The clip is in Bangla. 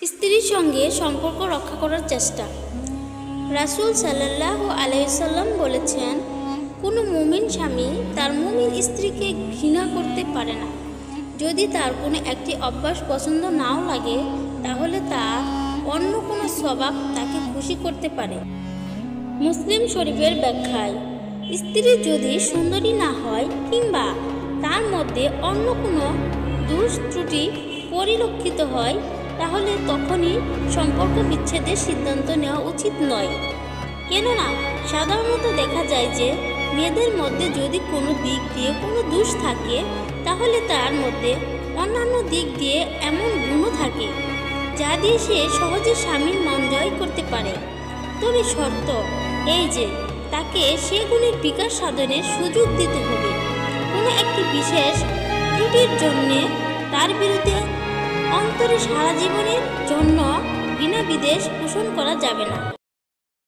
স্ত্রীর সঙ্গে সম্পর্ক রক্ষা করার চেষ্টা। রাসূল সাল্লাল্লাহু আলাইহি ওয়াসাল্লাম বলেছেন, কোনো মুমিন স্বামী তার মুমিন স্ত্রীকে ঘৃণা করতে পারে না। যদি তার কোনো একটি অভ্যাস পছন্দ নাও লাগে, তাহলে তার অন্য কোনো স্বভাব তাকে খুশি করতে পারে। মুসলিম শরীফের ব্যাখ্যায়, স্ত্রী যদি সুন্দরী না হয় কিংবা তার মধ্যে অন্য কোনো দোষ ত্রুটি পরিলক্ষিত হয়, তাহলে তখনই সম্পর্ক বিচ্ছেদের সিদ্ধান্ত নেওয়া উচিত নয়। কেননা সাধারণত দেখা যায় যে মেয়েদের মধ্যে যদি কোনো দিক দিয়ে কোনো দোষ থাকে, তাহলে তার মধ্যে অন্যান্য দিক দিয়ে এমন গুণও থাকে যা দিয়ে সে সহজে স্বামীর মন জয় করতে পারে। তবে শর্ত এই যে তাকে সে গুণের বিকাশ সাধনের সুযোগ দিতে হবে। কোনো একটি বিশেষ ত্রুটির জন্যে তার বিরুদ্ধে অন্তরে সারা জীবনের জন্য ঘৃণা বিদ্বেষ পোষণ করা যাবে না।